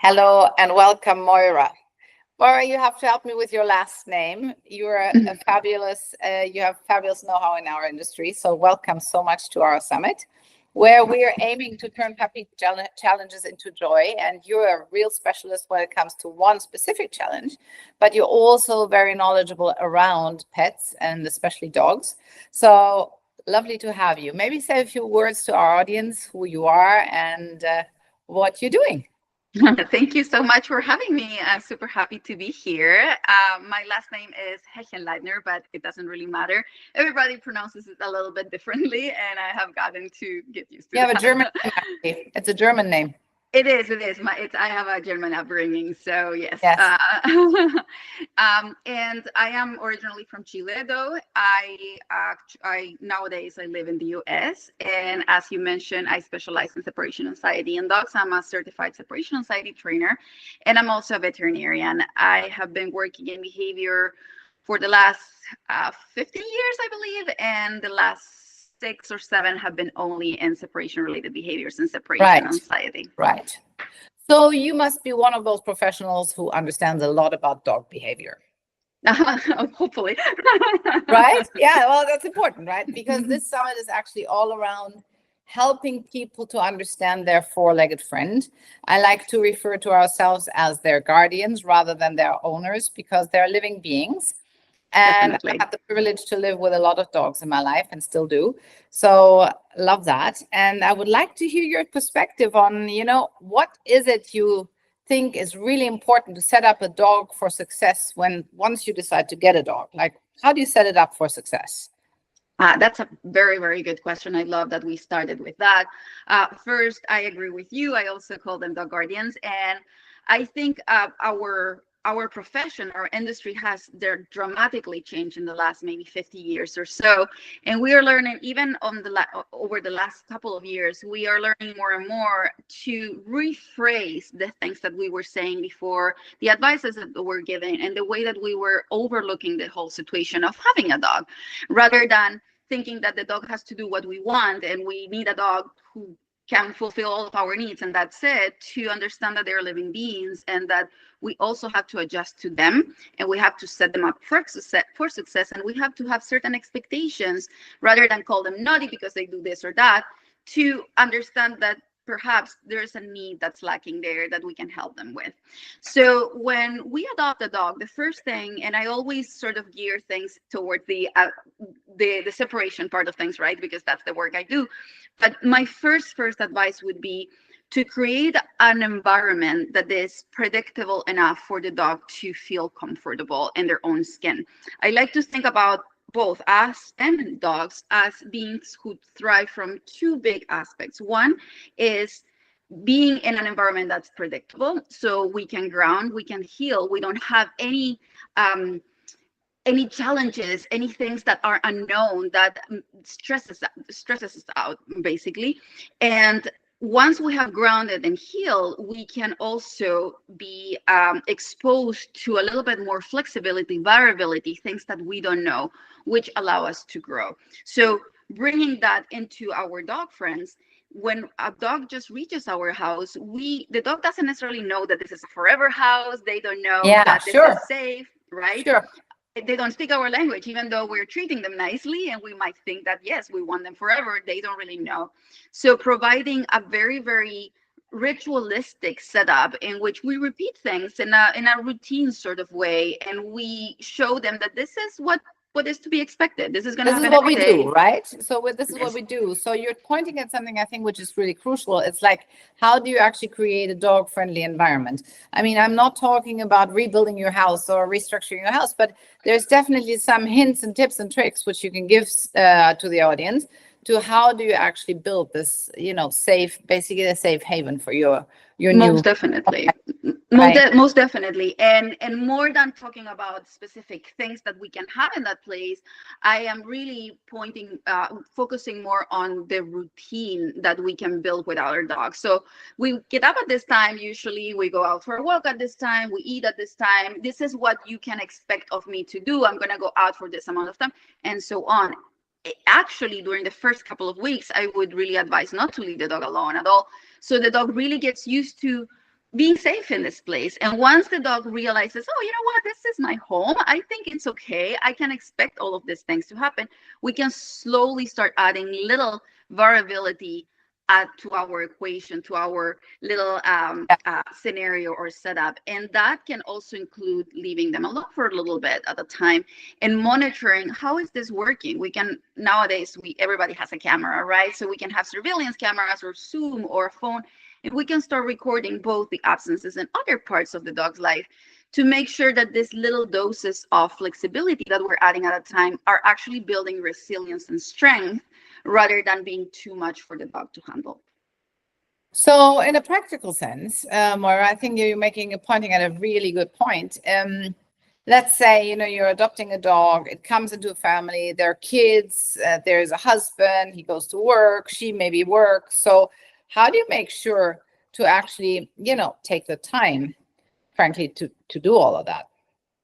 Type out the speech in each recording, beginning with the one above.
Hello and welcome, Moira. Moira, you have to help me with your last name. You're a fabulous, you have fabulous know-how in our industry. So welcome so much to our summit, where we are aiming to turn puppy challenges into joy. And you're a real specialist when it comes to one specific challenge, but you're also very knowledgeable around pets and especially dogs. So lovely to have you. Maybe say a few words to our audience, who you are and what you're doing. Thank you so much for having me. I'm super happy to be here. My last name is Hechenleitner, but it doesn't really matter. Everybody pronounces it a little bit differently, and I have gotten to get used to You have that. a German name, actually. It's a German name. It is. I have a German upbringing, so yes. Yes. And I am originally from Chile, though. I nowadays I live in the U.S. And as you mentioned, I specialize in separation anxiety in dogs. I'm a certified separation anxiety trainer, and I'm also a veterinarian. I have been working in behavior for the last 15 years, I believe, and the last 6 or 7 have been only in separation-related behaviors and separation anxiety. Right. So you must be one of those professionals who understands a lot about dog behavior. Hopefully. Right? Yeah, well, that's important, right? Because this summit is actually all around helping people to understand their four-legged friend. I like to refer to ourselves as their guardians rather than their owners, because they're living beings. And Definitely. I had the privilege to live with a lot of dogs in my life and still do. So love that. And I would like to hear your perspective on, what is it you think is really important to set up a dog for success once you decide to get a dog? Like, how do you set it up for success? That's a very, very good question. I love that we started with that. First, I agree with you. I also call them dog guardians. And I think our profession, our industry has dramatically changed in the last maybe 50 years or so. And we are learning, even over the last couple of years, we are learning more and more to rephrase the things that we were saying before, the advices that were given, and the way that we were overlooking the whole situation of having a dog, rather than thinking that the dog has to do what we want and we need a dog who can fulfill all of our needs, and that's it, to understand that they're living beings and that we also have to adjust to them, and we have to set them up for success, and we have to have certain expectations rather than call them naughty because they do this or that, to understand that perhaps there's a need that's lacking there that we can help them with. So when we adopt a dog, the first thing, and I always sort of gear things toward the separation part of things, right? Because that's the work I do. But my first advice would be to create an environment that is predictable enough for the dog to feel comfortable in their own skin. I like to think about both us and dogs as beings who thrive from 2 big aspects. One is being in an environment that's predictable, so we can ground, we can heal, we don't have any challenges, any things that are unknown that stresses us out, basically. And once we have grounded and healed, we can also be exposed to a little bit more flexibility, variability, things that we don't know, which allow us to grow. So bringing that into our dog friends, when a dog just reaches our house, the dog doesn't necessarily know that this is a forever house. They don't know that this is safe, right? Sure. They don't speak our language, even though we're treating them nicely, and we might think that, yes, we want them forever. They don't really know. So providing a very, very ritualistic setup in which we repeat things in a routine sort of way, and we show them that this is what is to be expected. This is going to happen every day. This is what we do, right? So this is what we do. So you're pointing at something I think which is really crucial. It's like, how do you actually create a dog-friendly environment? I mean, I'm not talking about rebuilding your house or restructuring your house, but there's definitely some hints and tips and tricks which you can give to the audience to how do you actually build this, safe, basically a safe haven for your Most definitely. Most definitely. And more than talking about specific things that we can have in that place, I am really focusing more on the routine that we can build with our dogs. So we get up at this time, usually we go out for a walk at this time, we eat at this time. This is what you can expect of me to do. I'm going to go out for this amount of time, and so on. Actually, during the first couple of weeks, I would really advise not to leave the dog alone at all. So the dog really gets used to being safe in this place. And once the dog realizes, oh, you know what, this is my home, I think it's okay, I can expect all of these things to happen, we can slowly start adding little variability to our equation, to our little scenario or setup. And that can also include leaving them alone for a little bit at a time and monitoring, how is this working? We can, nowadays, everybody has a camera, right? So we can have surveillance cameras or Zoom or a phone, and we can start recording both the absences and other parts of the dog's life to make sure that these little doses of flexibility that we're adding at a time are actually building resilience and strength rather than being too much for the dog to handle. So in a practical sense, Moira, I think you're pointing at a really good point. Let's say, you're adopting a dog, it comes into a family, there are kids, there's a husband, he goes to work, she maybe works. So how do you make sure to actually, take the time, frankly, to do all of that?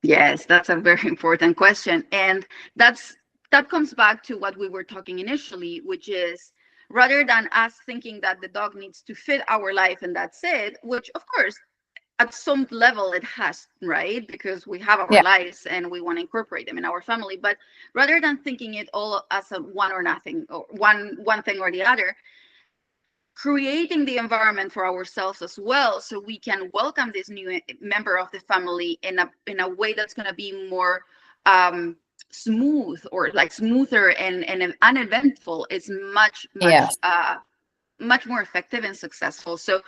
Yes, that's a very important question. And that comes back to what we were talking initially, which is, rather than us thinking that the dog needs to fit our life and that's it, which of course, at some level it has, right? Because we have our lives and we want to incorporate them in our family. But rather than thinking it all as a one or nothing, or one thing or the other, creating the environment for ourselves as well, so we can welcome this new member of the family in a way that's going to be more smooth, or like smoother and uneventful, is much more effective and successful. So,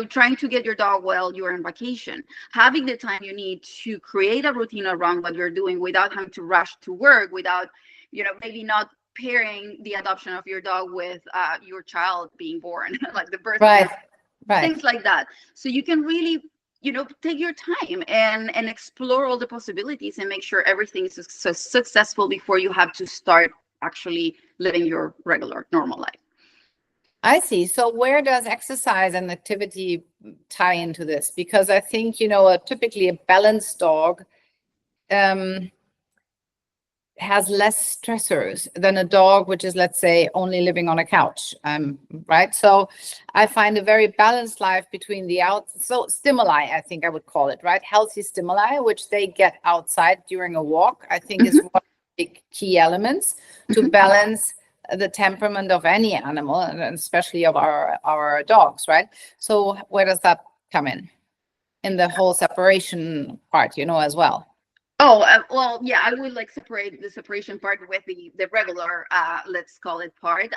trying to get your dog while you're on vacation, having the time you need to create a routine around what you're doing without having to rush to work, without, maybe not pairing the adoption of your dog with your child being born, like the birth, right, things like that. So you can really, take your time and explore all the possibilities and make sure everything is successful before you have to start actually living your regular, normal life. I see. So where does exercise and activity tie into this? Because I think, typically a balanced dog has less stressors than a dog which is, let's say, only living on a couch, right? So I find a very balanced life between stimuli, I think I would call it, right? Healthy stimuli, which they get outside during a walk, I think is one of the big key elements to balance the temperament of any animal, and especially of our dogs, right? So where does that come in the whole separation part, as well? Oh, well, yeah, I would separate the separation part with the regular, let's call it, part.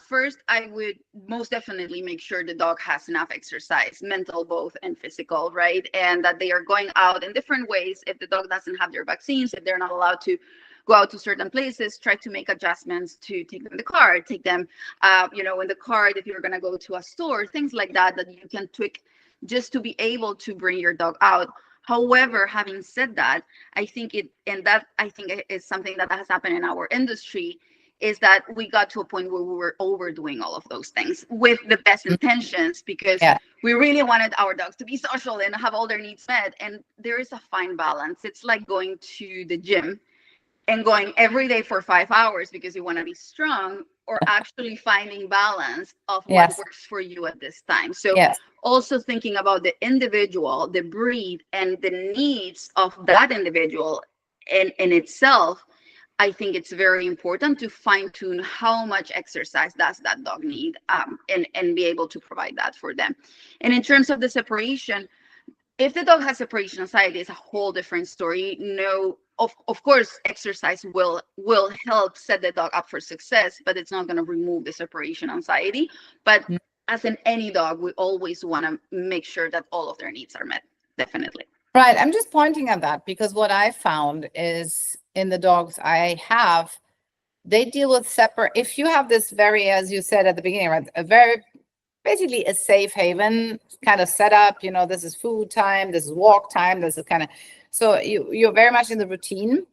First, I would most definitely make sure the dog has enough exercise, mental both and physical, right? And that they are going out in different ways. If the dog doesn't have their vaccines, if they're not allowed to go out to certain places, try to make adjustments to take them in the car, take them, in the car if you're going to go to a store, things like that you can tweak just to be able to bring your dog out. However, having said that, I think is something that has happened in our industry, is that we got to a point where we were overdoing all of those things with the best intentions, because we really wanted our dogs to be social and have all their needs met. And there is a fine balance. It's like going to the gym and going every day for 5 hours because you want to be strong, or actually finding balance of what works for you at this time. So also thinking about the individual, the breed, and the needs of that individual in itself, I think it's very important to fine tune how much exercise does that dog need, and be able to provide that for them. And in terms of the separation, if the dog has separation anxiety, it's a whole different story. No, of course, exercise will help set the dog up for success, but it's not going to remove the separation anxiety. But as in any dog, we always want to make sure that all of their needs are met. Definitely. Right. I'm just pointing at that because what I found is in the dogs I have, they deal with separate. If you have this very, as you said at the beginning, right, basically a safe haven kind of setup, this is food time, this is walk time, this is kind of, so you're very much in the routine.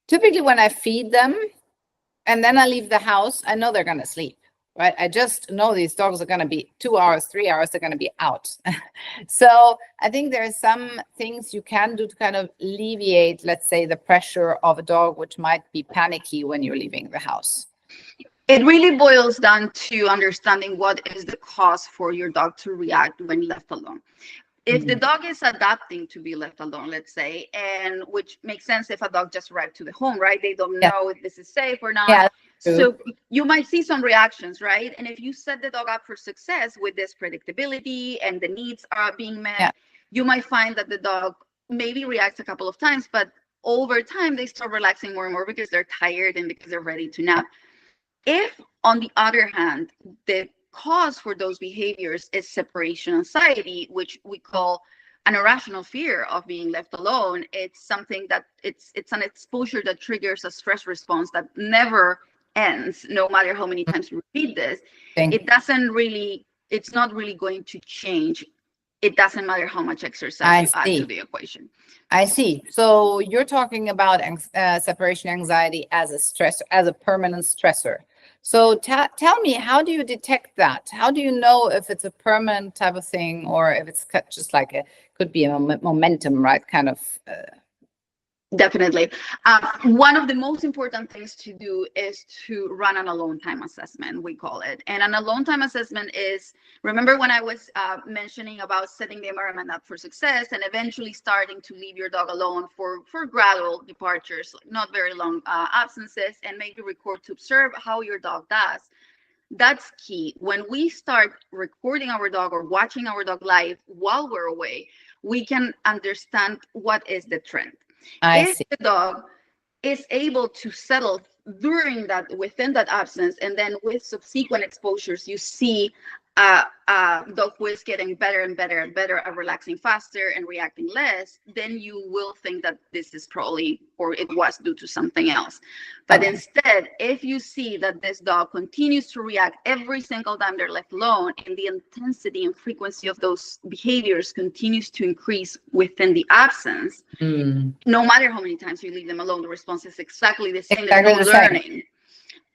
Typically when I feed them and then I leave the house, I know they're going to sleep, right? I just know these dogs are going to be 2 hours, 3 hours, they're going to be out. So I think there are some things you can do to kind of alleviate, let's say, the pressure of a dog, which might be panicky when you're leaving the house. It really boils down to understanding what is the cause for your dog to react when left alone. If the dog is adapting to be left alone, let's say, and which makes sense if a dog just arrived to the home, right? They don't know if this is safe or not. Yeah, so you might see some reactions, right? And if you set the dog up for success with this predictability and the needs are being met, you might find that the dog maybe reacts a couple of times, but over time they start relaxing more and more because they're tired and because they're ready to nap. If, on the other hand, the cause for those behaviors is separation anxiety, which we call an irrational fear of being left alone, it's something that it's an exposure that triggers a stress response that never ends, no matter how many times you repeat this. It's not really going to change. It doesn't matter how much exercise you add to the equation. I see. So you're talking about separation anxiety as a stress, as a permanent stressor. So tell me, how do you detect that? How do you know if it's a permanent type of thing or if it's just like could be a momentum, right? Kind of. Definitely. One of the most important things to do is to run an alone time assessment, we call it. And an alone time assessment is, remember when I was mentioning about setting the environment up for success and eventually starting to leave your dog alone for gradual departures, not very long absences, and maybe record to observe how your dog does. That's key. When we start recording our dog or watching our dog live while we're away, we can understand what is the trend. If the dog is able to settle within that absence, and then with subsequent exposures, you see dog who is getting better and better and better at relaxing faster and reacting less, then you will think that this is probably, or it was due to something else. But instead, if you see that this dog continues to react every single time they're left alone, and the intensity and frequency of those behaviors continues to increase within the absence, no matter how many times you leave them alone, the response is exactly the same. There's no learning.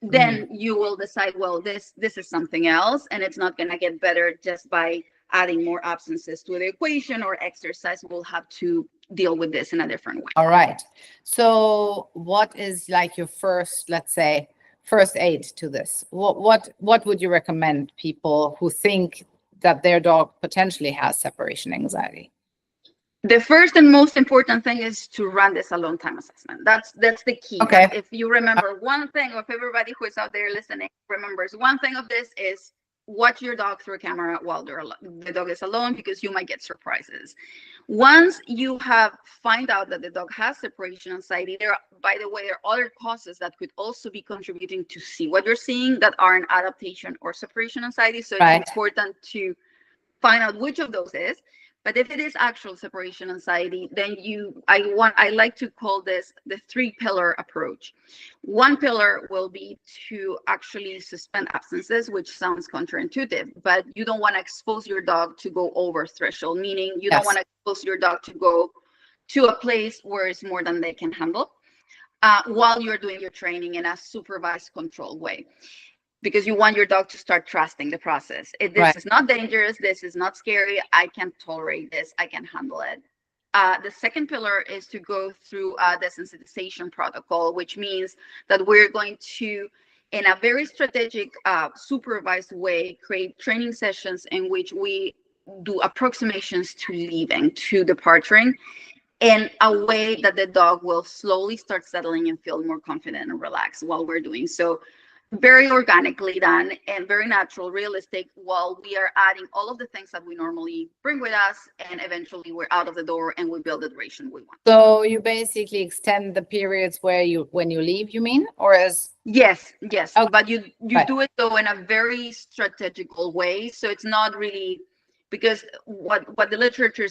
Then you will decide, well, this is something else, and it's not going to get better just by adding more absences to the equation or exercise. We'll have to deal with this in a different way. All right. So what is like your first, let's say, first aid to this? What would you recommend people who think that their dog potentially has separation anxiety? The first and most important thing is to run this alone time assessment. That's the key. Okay. If you remember one thing, if everybody who is out there listening remembers one thing of this, is watch your dog through a camera while the dog is alone, because you might get surprises. Once you have find out that the dog has separation anxiety, by the way, there are other causes that could also be contributing to see what you're seeing that are an adaptation or separation anxiety. So it's important to find out which of those is. But if it is actual separation anxiety, then I like to call this the 3-pillar approach. One pillar will be to actually suspend absences, which sounds counterintuitive, but you don't want to expose your dog to go over threshold, meaning you don't want to expose your dog to go to a place where it's more than they can handle while you're doing your training in a supervised, controlled way. Because you want your dog to start trusting the process. This is not dangerous. This is not scary. I can tolerate this. I can handle it. The second pillar is to go through a desensitization protocol, which means that we're going to, in a very strategic, supervised way, create training sessions in which we do approximations to leaving, to departing, in a way that the dog will slowly start settling and feel more confident and relaxed while we're doing so. Very organically done and very natural, realistic, while we are adding all of the things that we normally bring with us, and eventually we're out of the door and we build the duration we want. So you basically extend the periods when you leave, you mean, or as? Yes. Okay. But you do it though in a very strategical way. So it's not really, because what the literature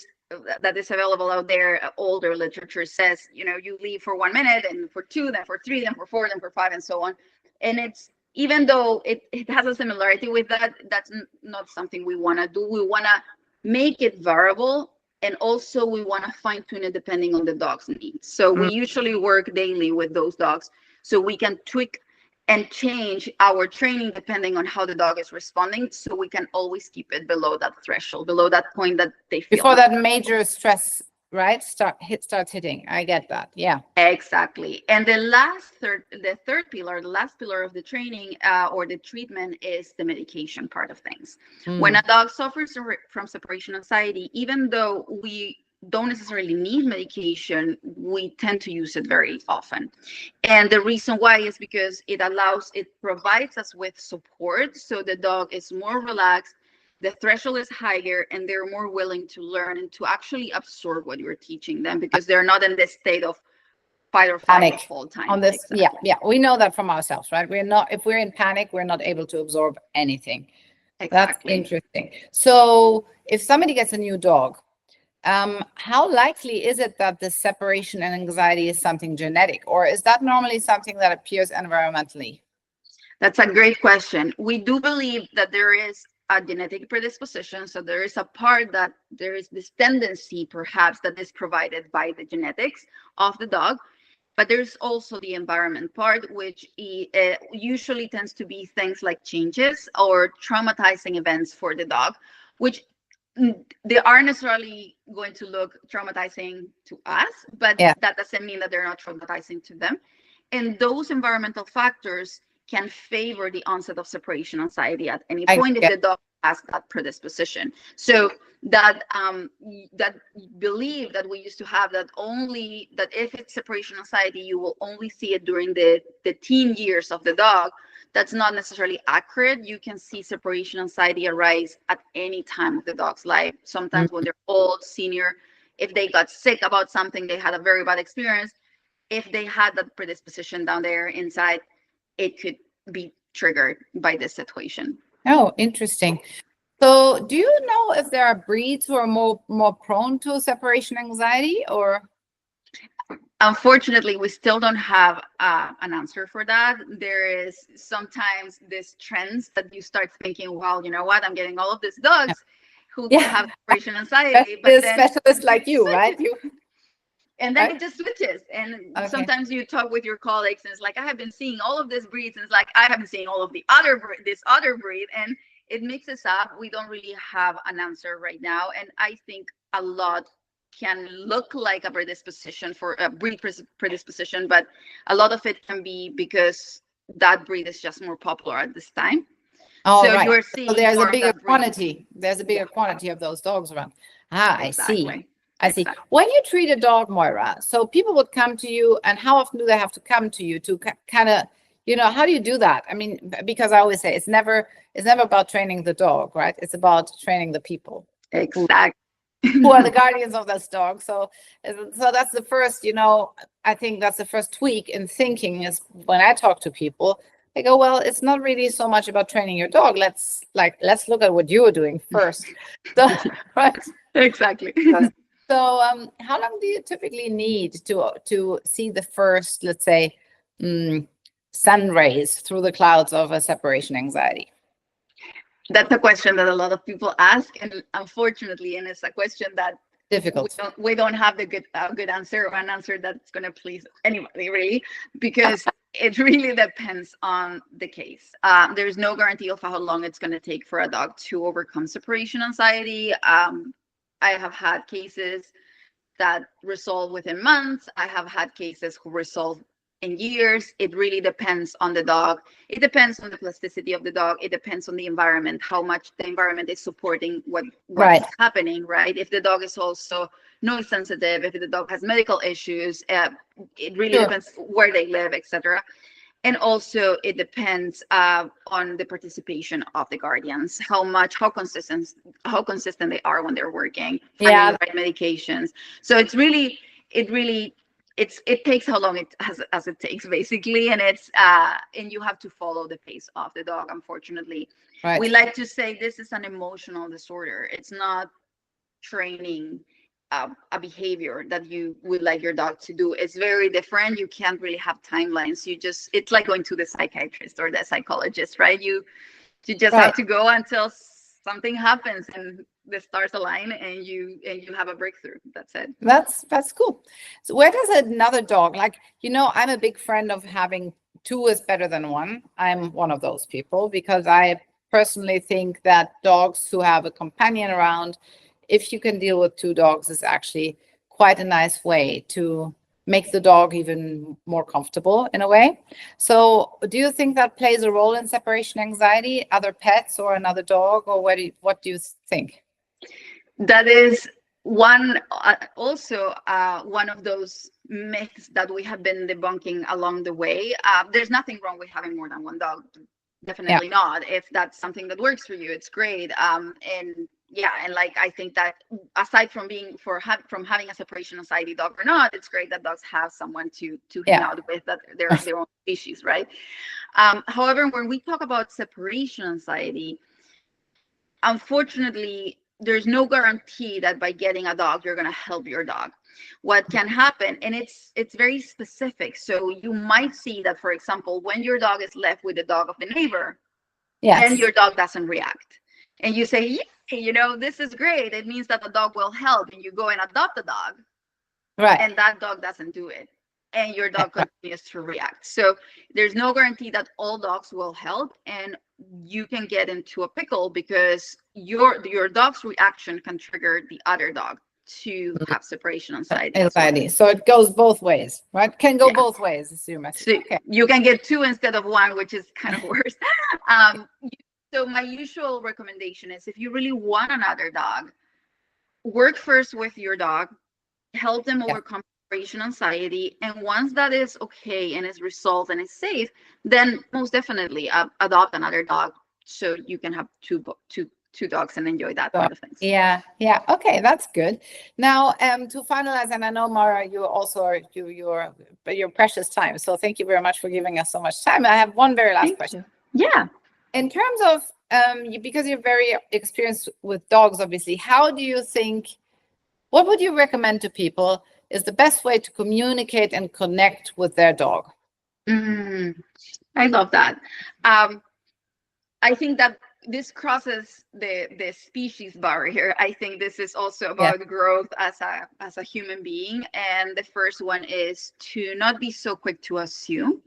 that is available out there, older literature says, you leave for 1 minute and for 2, then for 3, then for 4, then for 5, and so on. And it's, even though it has a similarity with that, that's not something we want to do. We want to make it variable, and also we want to fine tune it depending on the dog's needs. So we usually work daily with those dogs, so we can tweak and change our training depending on how the dog is responding, so we can always keep it below that threshold, below that point that they feel. Before that major stress right, starts hitting. I get that. Yeah. Exactly. And the third pillar, the last pillar of the training or the treatment is the medication part of things. When a dog suffers from separation anxiety, even though we don't necessarily need medication, we tend to use it very often. And the reason why is because it provides us with support. So the dog is more relaxed, the threshold is higher, and they're more willing to learn and to actually absorb what you're teaching them, because they're not in this state of fight or flight Panic the whole time. on this. Exactly. Yeah. We know that from ourselves, right? If we're in panic, we're not able to absorb anything. Exactly. That's interesting. So if somebody gets a new dog, how likely is it that the separation and anxiety is something genetic, or is that normally something that appears environmentally? That's a great question. We do believe that there is a genetic predisposition. So there is a part that there is this tendency, perhaps, that is provided by the genetics of the dog. But there's also the environment part, which usually tends to be things like changes or traumatizing events for the dog, which they aren't necessarily going to look traumatizing to us, but that doesn't mean that they're not traumatizing to them. And those environmental factors can favor the onset of separation anxiety at any point if the dog has that predisposition. So that that belief that we used to have, that if it's separation anxiety, you will only see it during the teen years of the dog, that's not necessarily accurate. You can see separation anxiety arise at any time of the dog's life. Sometimes when they're old, senior, if they got sick about something, they had a very bad experience, if they had that predisposition down there inside, it could be triggered by this situation. Oh, interesting. So do you know if there are breeds who are more prone to separation anxiety, or? Unfortunately, we still don't have an answer for that. There is sometimes this trends that you start thinking, well, you know what, I'm getting all of these dogs who have separation anxiety. But then specialists like you, right? And then it just switches. And sometimes you talk with your colleagues and it's like, I have been seeing all of these breeds. And it's like, I haven't seen all of this other breed. And it mixes up. We don't really have an answer right now. And I think a lot can look like a predisposition for a breed predisposition, but a lot of it can be because that breed is just more popular at this time. Oh, so right. You're seeing there's a bigger quantity. There's a bigger quantity of those dogs around. Exactly. I see. When you treat a dog, Moira, so people would come to you, and how often do they have to come to you to kind of, how do you do that? I mean, because I always say it's never about training the dog, right? It's about training the people. Exactly. Who are the guardians of this dog. So that's the first, I think that's the first tweak in thinking, is when I talk to people, they go, well, it's not really so much about training your dog. Let's look at what you are doing first. So, right. Exactly. So how long do you typically need to see the first, let's say, sun rays through the clouds of a separation anxiety? That's a question that a lot of people ask, and unfortunately, and it's a question that difficult. We don't have the good answer, or an answer that's going to please anybody, really, because it really depends on the case. There's no guarantee of how long it's going to take for a dog to overcome separation anxiety. I have had cases that resolve within months. I have had cases who resolve in years. It really depends on the dog. It depends on the plasticity of the dog. It depends on the environment, how much the environment is supporting what's happening, right? If the dog is also noise sensitive, if the dog has medical issues, it really depends where they live, etc. And also it depends on the participation of the guardians, how consistent they are when they're working, finding the right medications. So it takes how long as it takes, basically, and and you have to follow the pace of the dog, unfortunately. We like to say this is an emotional disorder. It's not training a behavior that you would like your dog to do. It's very different. You can't really have timelines. It's like going to the psychiatrist or the psychologist, right? You just have to go until something happens and the stars align and you have a breakthrough. That's it. That's cool. So where does another dog, I'm a big friend of having two is better than one. I'm one of those people, because I personally think that dogs who have a companion around, if you can deal with two dogs, is actually quite a nice way to make the dog even more comfortable in a way. So do you think that plays a role in separation anxiety, other pets or another dog, or what do you think? That is one one of those myths that we have been debunking along the way. There's nothing wrong with having more than one dog. Definitely not. If that's something that works for you, it's great. And like I think that aside from from having a separation anxiety dog or not, it's great that dogs have someone to hang out with, that they're their own species, right? However, when we talk about separation anxiety, unfortunately, there's no guarantee that by getting a dog, you're going to help your dog. What can happen, and it's very specific. So you might see that, for example, when your dog is left with the dog of the neighbor, and your dog doesn't react, and you say, yeah, this is great. It means that the dog will help, and you go and adopt a dog, right? And that dog doesn't do it, and your dog continues to react. So there's no guarantee that all dogs will help, and you can get into a pickle because your dog's reaction can trigger the other dog to have separation anxiety. So it goes both ways, right? Can go both ways, is your message. So you can get two instead of one, which is kind of worse. So my usual recommendation is, if you really want another dog, work first with your dog, help them overcome separation anxiety, and once that is okay and is resolved and is safe, then most definitely adopt another dog so you can have two dogs and enjoy that part of things. Yeah. Okay, that's good. Now, to finalize, and I know, Moira, you also are your precious time. So thank you very much for giving us so much time. I have one very last question. Yeah. In terms of because you're very experienced with dogs, obviously, what would you recommend to people is the best way to communicate and connect with their dog? I love that. I think that this crosses the species barrier. I think this is also about growth as a human being. And the first one is to not be so quick to assume.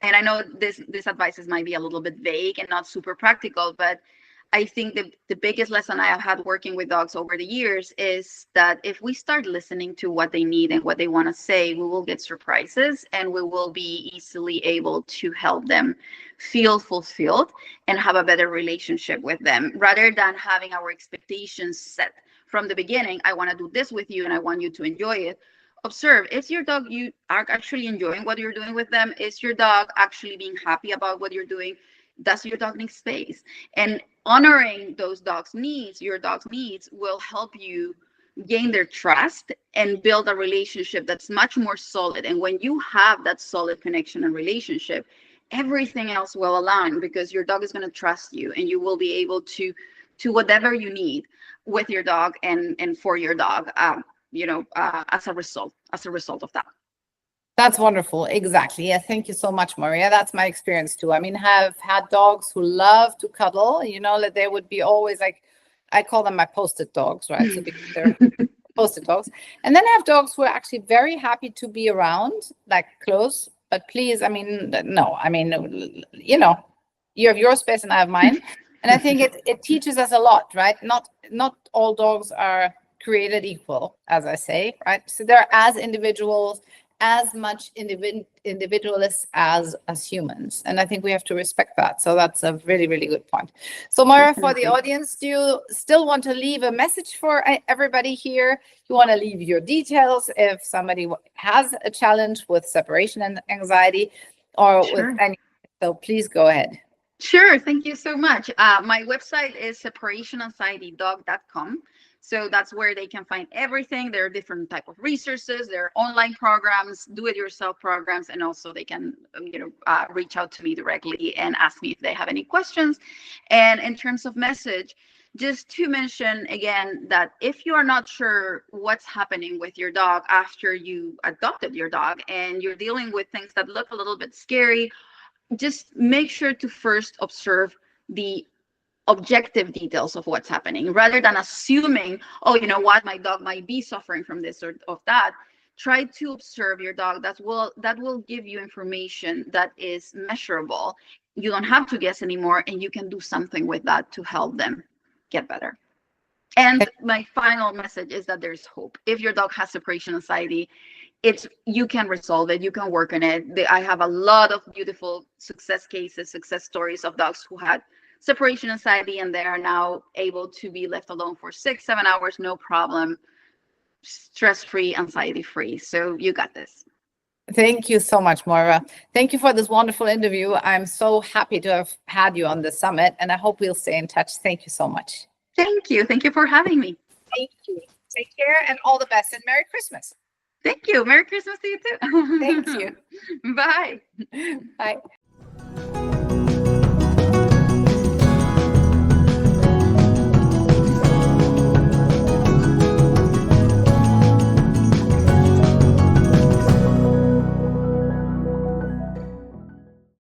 And I know this advice might be a little bit vague and not super practical, but I think the biggest lesson I have had working with dogs over the years is that if we start listening to what they need and what they want to say, we will get surprises, and we will be easily able to help them feel fulfilled and have a better relationship with them, rather than having our expectations set from the beginning. I want to do this with you and I want you to enjoy it. Observe, is your dog, you are actually enjoying what you're doing with them? Is your dog actually being happy about what you're doing? Does your dog need space? And honoring those your dog's needs, will help you gain their trust and build a relationship that's much more solid. And when you have that solid connection and relationship, everything else will align, because your dog is going to trust you, and you will be able to whatever you need with your dog and for your dog, as a result of that. That's wonderful. Exactly. Yeah. Thank you so much, Maria. That's my experience too. I mean, have had dogs who love to cuddle, that they would be always like, I call them my post-it dogs, right? So because they're post-it dogs. And then I have dogs who are actually very happy to be around, like close, but please, I mean, no, I mean, you have your space and I have mine. And I think it teaches us a lot, right? Not all dogs are created equal, as I say, right? So they're as individuals, as much individualists as humans, and I think we have to respect that. So that's a really, really good point. So Moira, for the audience, do you still want to leave a message for everybody here? You want to leave your details if somebody has a challenge with separation and anxiety, or with any? So please go ahead. Sure. Thank you so much. My website is separationanxietydog.com. So that's where they can find everything. There are different type of resources. There are online programs, do-it-yourself programs, and also they can, reach out to me directly and ask me if they have any questions. And in terms of message, just to mention again that if you are not sure what's happening with your dog after you adopted your dog and you're dealing with things that look a little bit scary, just make sure to first observe the objective details of what's happening, rather than assuming, oh, you know what, my dog might be suffering from this or of that. Try to observe your dog. That will give you information that is measurable. You don't have to guess anymore, and you can do something with that to help them get better. And my final message is that there's hope. If your dog has separation anxiety, you can resolve it. You can work on it. I have a lot of beautiful success cases, success stories of dogs who had separation anxiety, and they are now able to be left alone for 6-7 hours, no problem, stress-free, anxiety-free. So you got this. Thank you so much, Moira. Thank you for this wonderful interview. I'm so happy to have had you on the summit, and I hope we'll stay in touch. Thank you so much. Thank you. Thank you for having me. Thank you. Take care and all the best, and Merry Christmas. Thank you. Merry Christmas to you too. Thank you. Bye. Bye.